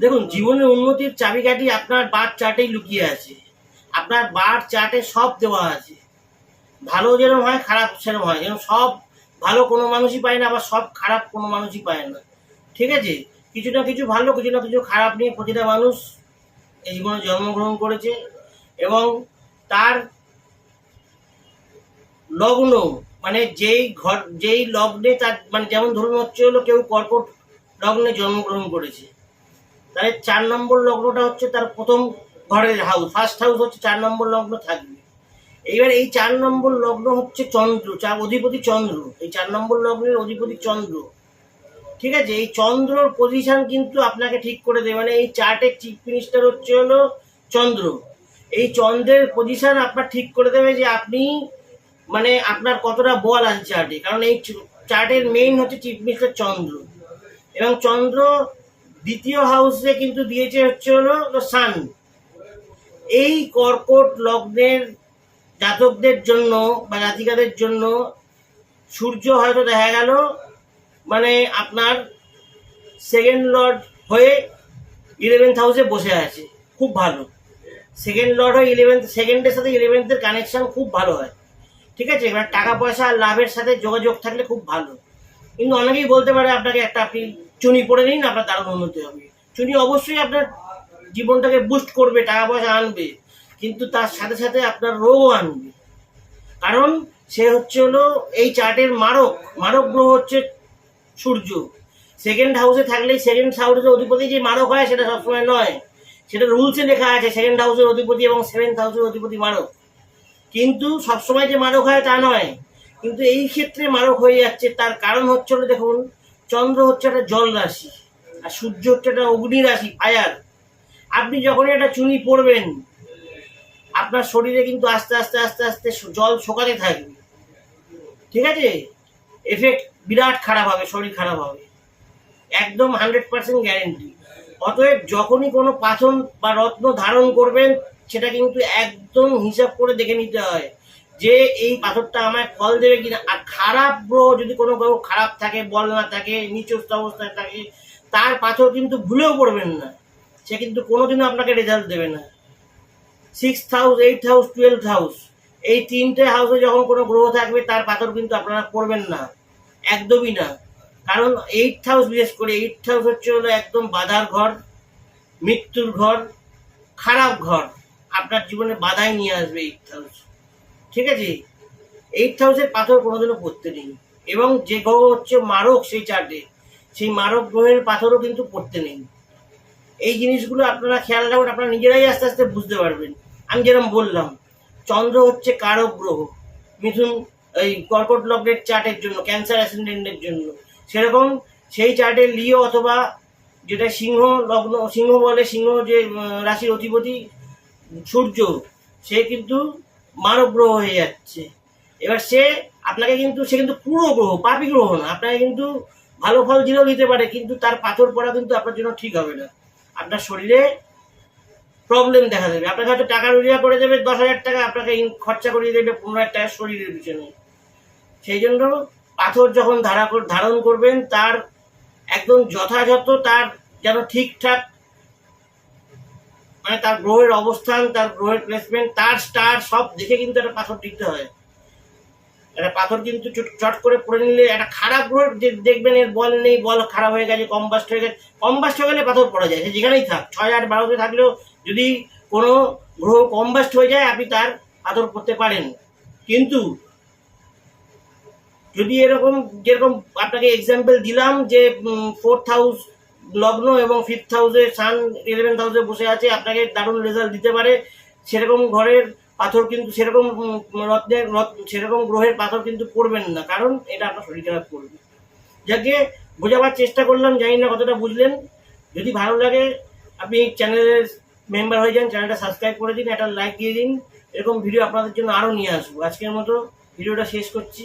দেখুন, জীবনের উন্নতির চাবিকাঠি আপনার বার্থ চার্টেই লুকিয়ে আছে। আপনার বার্থ চার্টে সব দেওয়া আছে। ভালো যেরকম হয়, খারাপ সেরকম হয়। যেরকম সব ভালো কোনো মানুষই পায় না, আবার সব খারাপ কোনো মানুষই পায় না। ঠিক আছে? কিছু না কিছু ভালো, কিছু না কিছু খারাপ নিয়ে প্রতিটা মানুষ এই জীবনে জন্মগ্রহণ করেছে। এবং তার লগ্ন, মানে যেই লগ্নে তার, মানে যেমন ধরুন হচ্ছে হলো কেউ কর্কট লগ্নে জন্মগ্রহণ করেছে, তাহলে 4 নম্বর লগ্নটা হচ্ছে তার প্রথম ঘরের হাউস, ফার্স্ট হাউস হচ্ছে 4 নম্বর লগ্ন থাকবে। এইবার এই 4 নম্বর লগ্ন হচ্ছে চন্দ্র, অধিপতি চন্দ্র, এই 4 নম্বর লগ্নের অধিপতি চন্দ্র। ঠিক আছে? এই চন্দ্রর পজিশন কিন্তু আপনাকে ঠিক করে দেবে, মানে এই চার্টের চিফ মিনিস্টার হচ্ছে হলো চন্দ্র। এই চন্দ্রের পজিশন আপনার ঠিক করে দেবে যে আপনি, মানে আপনার কতটা বল আছে চার্টে, কারণ এই চার্টের মেইন হচ্ছে চিফ মিনিস্টার চন্দ্র। এবং চন্দ্র দ্বিতীয় হাউসে কিন্তু দিয়েছে হচ্ছে হলো সান। এই কর্কট লগ্নের জাতকদের জন্য বা জাতিকাদের জন্য সূর্য হয়তো দেখা গেল মানে আপনার সেকেন্ড লর্ড হয়ে 11th হাউসে বসে আছে, খুব ভালো। সেকেন্ড লর্ড হয়ে 11th, সেকেন্ডের সাথে 11th-এর কানেকশন খুব ভালো হয়। ঠিক আছে? এবার টাকা পয়সা আর লাভের সাথে যোগাযোগ থাকলে খুব ভালো। কিন্তু অনেকেই বলতে পারে আপনাকে আপনি চুনি পড়ে নিন, আপনার দারুণ উন্নতি হবে। চুনি অবশ্যই আপনার জীবনটাকে বুস্ট করবে, টাকা পয়সা আনবে, কিন্তু তার সাথে সাথে আপনার রোগও আনবে। কারণ সে হচ্ছে হলো এই চার্টের মারক গ্রহ হচ্ছে সূর্য। সেকেন্ড হাউসে থাকলেই, সেকেন্ড হাউসের অধিপতি যে মারক হয় সেটা সবসময় নয়, সেটা রুলসে লেখা আছে সেকেন্ড হাউসের অধিপতি এবং 7th হাউসের অধিপতি মারক, কিন্তু সবসময় যে মারক হয় তা নয়। কিন্তু এই ক্ষেত্রে মারক হয়ে যাচ্ছে, তার কারণ হচ্ছে হলো, দেখুন, চন্দ্র হচ্ছে একটা জল রাশি আর সূর্য হচ্ছে একটা অগ্নি রাশি, ফায়ার। আপনি যখনই একটা চুনি পড়বেন, আপনার শরীরে কিন্তু আস্তে আস্তে আস্তে আস্তে জল শোকাতে থাকবে। ঠিক আছে? এফেক্ট বিরাট খারাপ হবে, শরীর খারাপ হবে, একদম 100% গ্যারেন্টি। অতএব যখনই কোনো পাথর বা রত্ন ধারণ করবেন, সেটা কিন্তু একদম হিসাব করে দেখে নিতে হয় যে এই পাথরটা আমায় ফল দেবে কিনা। আর খারাপ গ্রহ, যদি কোনো গ্রহ খারাপ থাকে, বল না থাকে, নিচস্থ অবস্থায় থাকে, তার পাথর কিন্তু ভুলেও পড়বেন না, সে কিন্তু কোনোদিনও আপনাকে রেজাল্ট দেবে না। 6th house, 8th house, 12th house, এই 3টে হাউসে যখন কোনো গ্রহ থাকবে, তার পাথর কিন্তু আপনারা পড়বেন না, একদমই না। কারণ 8th হাউস, বিশেষ করে 8th হাউস হচ্ছে হলো একদম বাধার ঘর, মৃত্যুর ঘর, খারাপ ঘর। আপনার জীবনে বাধাই নিয়ে আসবে 8th হাউস। ঠিক আছে? 8th হাউসের পাথর কোনোদিনও পড়তে নেই। এবং যে গ্রহ হচ্ছে মারক সেই চার্টে, সেই মারক গ্রহের পাথরও কিন্তু পড়তে নেই। এই জিনিসগুলো আপনারা খেয়াল রাখুন, আপনারা নিজেরাই আস্তে আস্তে বুঝতে পারবেন। আমি যেরকম বললাম, চন্দ্র হচ্ছে কারক গ্রহ মিথুন, এই কর্কট লগ্নের চার্টের জন্য, ক্যান্সার অ্যাসেন্ডেন্টের জন্য। সেরকম সেই চার্টে লিও অথবা যেটা সিংহ লগ্ন, সিংহ বলে, সিংহ যে রাশির অধিপতি সূর্য, সে কিন্তু মারক গ্রহ হয়ে যাচ্ছে। এবার সে আপনাকে কিন্তু, সে কিন্তু পুরো গ্রহ, পাপি গ্রহ না, আপনাকে কিন্তু ভালো ফল দিলেও দিতে পারে, কিন্তু তার পাথর পড়া কিন্তু আপনার জন্য ঠিক হবে না। আপনার শরীরে প্রবলেম দেখা দেবে। আপনাকে হয়তো টাকা রোজগার করে দেবে 10,000 টাকা, আপনাকে খরচা করিয়ে দেবে 15,000 টাকা শরীরের পিছনে। সেই জন্য পাথর যখন ধারণ করবেন, তার একদম যথাযথ, তার যেন ঠিকঠাক, মানে তার গ্রহের অবস্থান, তার গ্রহের প্লেসমেন্ট, তার স্টার সব দেখে কিন্তু একটা পাথর দিতে হয়। একটা পাথর কিন্তু চট করে পড়ে নিলে, একটা খারাপ গ্রহের দেখবেন এর বল নেই, বল খারাপ হয়ে গেছে, কম্বাস্ট হয়ে গেছে, কম্বাস্ট হয়ে গেলে পাথর পড়া যায়, সে যেখানেই থাক, 6, 8, 12তে থাকলেও যদি কোনো গ্রহ কম্বাস্ট হয়ে যায়, আপনি তার পাথর পড়তে পারেন। কিন্তু যদি এরকম, যেরকম আপনাকে এক্সাম্পল দিলাম যে 4th হাউস লগ্ন এবং 5th হাউসে সান 11th হাউসে বসে আছে, আপনাকে দারুণ রেজাল্ট দিতে পারে, সেরকম ঘরের পাথর কিন্তু, সেরকম সেরকম গ্রহের পাথর কিন্তু পড়বেন না, কারণ এটা আপনার শরীর খারাপ করবে। যাকে বোঝাবার চেষ্টা করলাম, জানি না কতটা বুঝলেন। যদি ভালো লাগে আপনি চ্যানেলের মেম্বার হয়ে যান, চ্যানেলটা সাবস্ক্রাইব করে দিন, একটা লাইক দিয়ে দিন। এরকম ভিডিও আপনাদের জন্য আরও নিয়ে আসবো। আজকের মতো ভিডিওটা শেষ করছি।